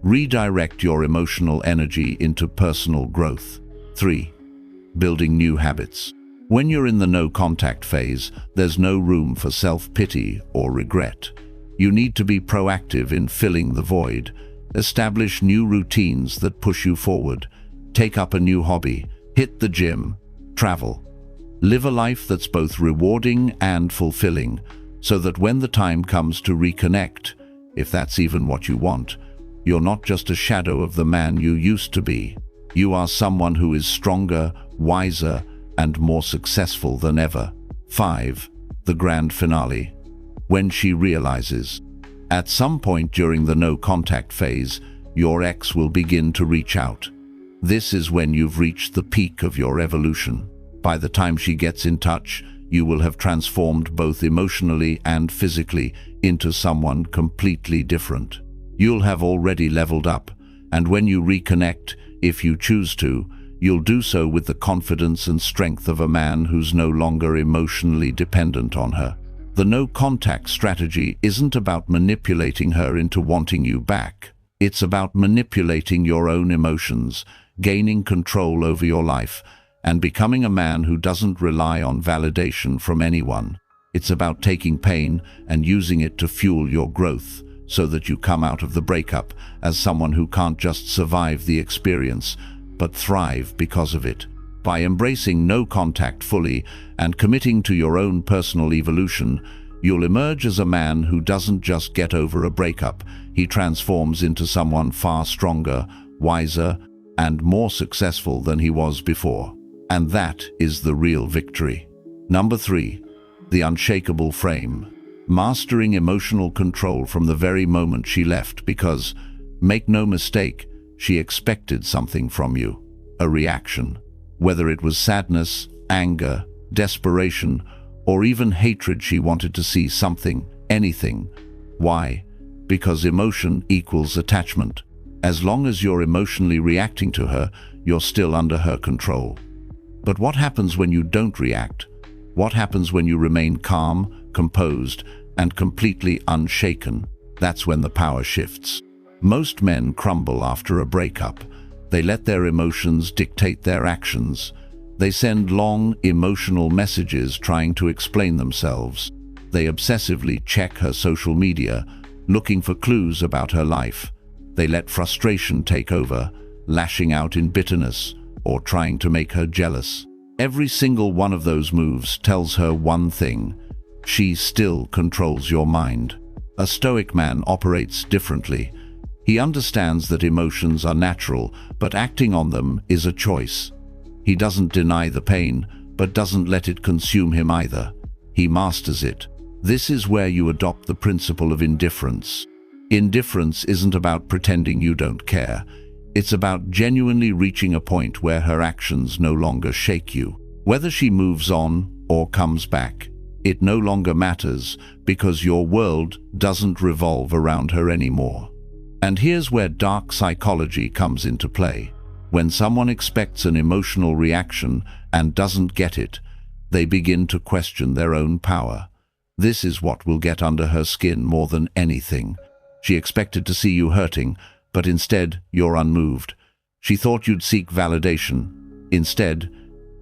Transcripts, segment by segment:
Redirect your emotional energy into personal growth. 3. Building new habits. When you're in the no-contact phase, there's no room for self-pity or regret. You need to be proactive in filling the void. Establish new routines that push you forward. Take up a new hobby. Hit the gym. Travel. Live a life that's both rewarding and fulfilling, so that when the time comes to reconnect, if that's even what you want, you're not just a shadow of the man you used to be. You are someone who is stronger, wiser, and more successful than ever. 5. The grand finale. When she realizes. At some point during the no-contact phase, your ex will begin to reach out. This is when you've reached the peak of your evolution. By the time she gets in touch, you will have transformed both emotionally and physically into someone completely different. You'll have already leveled up, and when you reconnect, if you choose to, you'll do so with the confidence and strength of a man who's no longer emotionally dependent on her. The no-contact strategy isn't about manipulating her into wanting you back. It's about manipulating your own emotions, gaining control over your life, and becoming a man who doesn't rely on validation from anyone. It's about taking pain and using it to fuel your growth, so that you come out of the breakup as someone who can't just survive the experience, but thrive because of it. By embracing no contact fully and committing to your own personal evolution, you'll emerge as a man who doesn't just get over a breakup. He transforms into someone far stronger, wiser, and more successful than he was before. And that is the real victory. Number 3. The unshakable frame. Mastering emotional control from the very moment she left because, make no mistake, she expected something from you. A reaction. Whether it was sadness, anger, desperation, or even hatred, she wanted to see something, anything. Why? Because emotion equals attachment. As long as you're emotionally reacting to her, you're still under her control. But what happens when you don't react? What happens when you remain calm, composed, and completely unshaken? That's when the power shifts. Most men crumble after a breakup. They let their emotions dictate their actions. They send long, emotional messages trying to explain themselves. They obsessively check her social media, looking for clues about her life. They let frustration take over, lashing out in bitterness or trying to make her jealous. Every single one of those moves tells her one thing: she still controls your mind. A Stoic man operates differently. He understands that emotions are natural, but acting on them is a choice. He doesn't deny the pain, but doesn't let it consume him either. He masters it. This is where you adopt the principle of indifference. Indifference isn't about pretending you don't care. It's about genuinely reaching a point where her actions no longer shake you. Whether she moves on or comes back, it no longer matters because your world doesn't revolve around her anymore. And here's where dark psychology comes into play. When someone expects an emotional reaction and doesn't get it, they begin to question their own power. This is what will get under her skin more than anything. She expected to see you hurting, but instead you're unmoved. She thought you'd seek validation. Instead,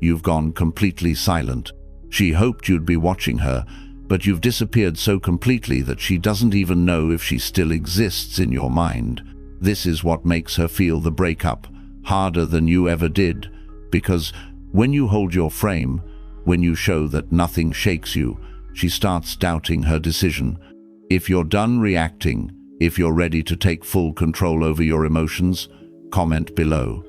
you've gone completely silent. She hoped you'd be watching her, but you've disappeared so completely that she doesn't even know if she still exists in your mind. This is what makes her feel the breakup harder than you ever did, because when you hold your frame, when you show that nothing shakes you, she starts doubting her decision. If you're done reacting, if you're ready to take full control over your emotions, comment below.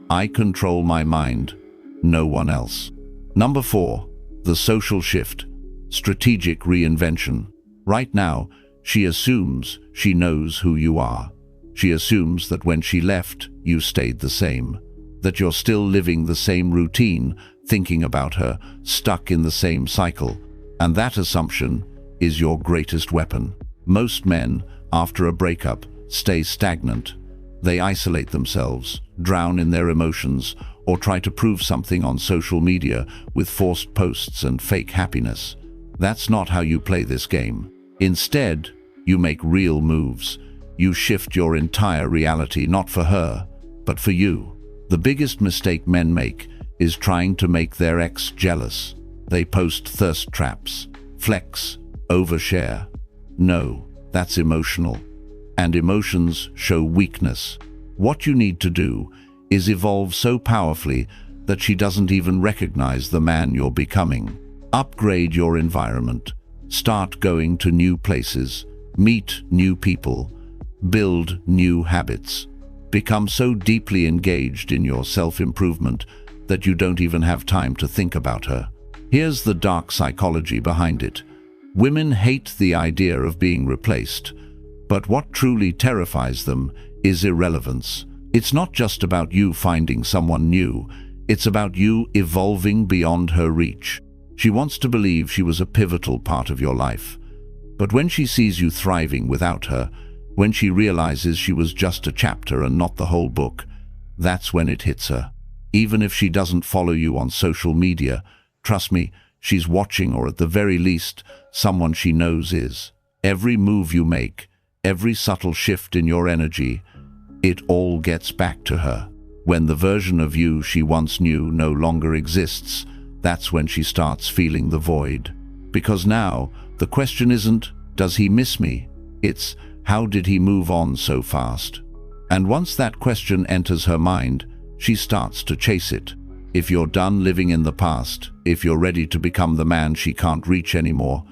I control my mind, no one else. Number 4. The social shift. Strategic reinvention. Right now, she assumes she knows who you are. She assumes that when she left, you stayed the same, that you're still living the same routine, thinking about her, stuck in the same cycle. And that assumption is your greatest weapon. Most men, after a breakup, stay stagnant. They isolate themselves, drown in their emotions, or try to prove something on social media with forced posts and fake happiness. That's not how you play this game. Instead, you make real moves. you shift your entire reality, not for her, but for you. The biggest mistake men make is trying to make their ex jealous. They post thirst traps, flex, overshare. No, that's emotional. And emotions show weakness. What you need to do is evolve so powerfully that she doesn't even recognize the man you're becoming. Upgrade your environment. Start going to new places. Meet new people. Build new habits. Become so deeply engaged in your self-improvement that you don't even have time to think about her. Here's the dark psychology behind it. Women hate the idea of being replaced, but what truly terrifies them is irrelevance. It's not just about you finding someone new, it's about you evolving beyond her reach. She wants to believe she was a pivotal part of your life. But when she sees you thriving without her, when she realizes she was just a chapter and not the whole book, that's when it hits her. Even if she doesn't follow you on social media, trust me, she's watching, or at the very least, someone she knows is. Every move you make, every subtle shift in your energy, it all gets back to her. When the version of you she once knew no longer exists, that's when she starts feeling the void. Because now, the question isn't, does he miss me? It's, how did he move on so fast? And once that question enters her mind, she starts to chase it. If you're done living in the past, if you're ready to become the man she can't reach anymore,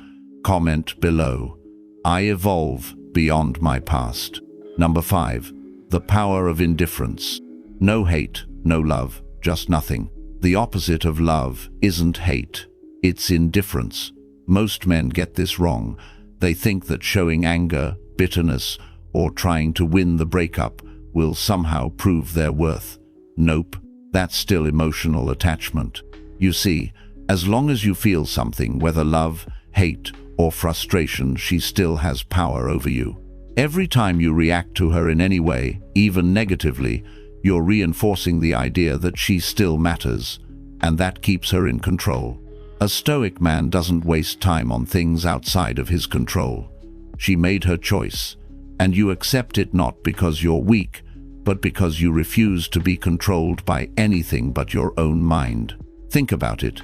comment below. I evolve beyond my past. Number 5. The power of indifference. No hate, no love, just nothing. The opposite of love isn't hate, it's indifference. Most men get this wrong. They think that showing anger, bitterness, or trying to win the breakup will somehow prove their worth. Nope, that's still emotional attachment. You see, as long as you feel something, whether love, hate, or frustration, she still has power over you. Every time you react to her in any way, even negatively, you're reinforcing the idea that she still matters, and that keeps her in control. A Stoic man doesn't waste time on things outside of his control. She made her choice, and you accept it not because you're weak, but because you refuse to be controlled by anything but your own mind. Think about it.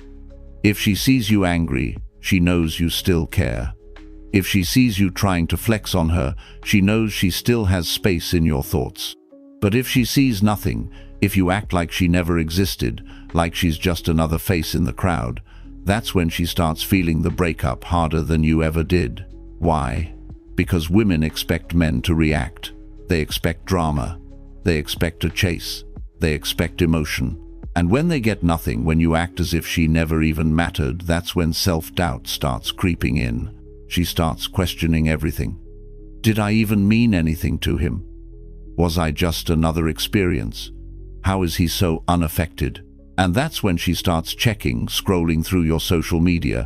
If she sees you angry, she knows you still care. If she sees you trying to flex on her, she knows she still has space in your thoughts. But if she sees nothing, if you act like she never existed, like she's just another face in the crowd, that's when she starts feeling the breakup harder than you ever did. Why? Because women expect men to react. They expect drama. They expect a chase. They expect emotion. And when they get nothing, when you act as if she never even mattered, that's when self-doubt starts creeping in. She starts questioning everything. Did I even mean anything to him? Was I just another experience? How is he so unaffected? And that's when she starts checking, scrolling through your social media,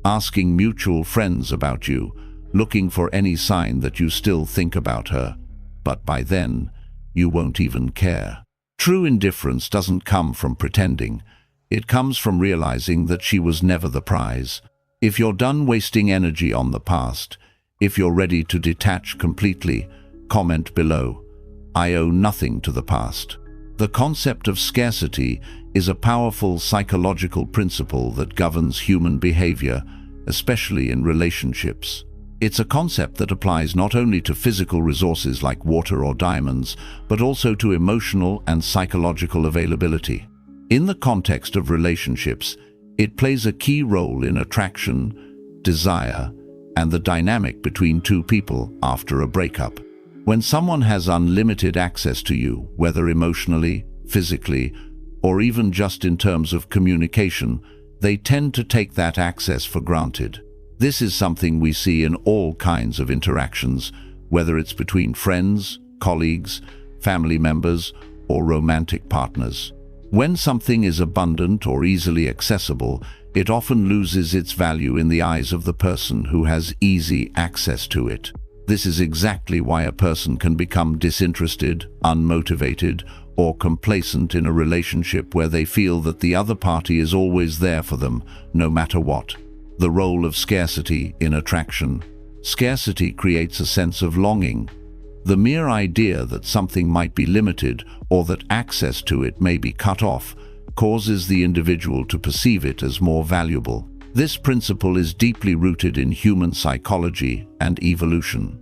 asking mutual friends about you, looking for any sign that you still think about her. But by then, you won't even care. True indifference doesn't come from pretending. It comes from realizing that she was never the prize. If you're done wasting energy on the past, if you're ready to detach completely, comment below. I owe nothing to the past. The concept of scarcity is a powerful psychological principle that governs human behavior, especially in relationships. It's a concept that applies not only to physical resources like water or diamonds, but also to emotional and psychological availability. In the context of relationships, it plays a key role in attraction, desire, and the dynamic between two people after a breakup. When someone has unlimited access to you, whether emotionally, physically, or even just in terms of communication, they tend to take that access for granted. This is something we see in all kinds of interactions, whether it's between friends, colleagues, family members, or romantic partners. When something is abundant or easily accessible, it often loses its value in the eyes of the person who has easy access to it. This is exactly why a person can become disinterested, unmotivated, or complacent in a relationship where they feel that the other party is always there for them, no matter what. The role of scarcity in attraction. Scarcity creates a sense of longing. The mere idea that something might be limited or that access to it may be cut off causes the individual to perceive it as more valuable. This principle is deeply rooted in human psychology and evolution.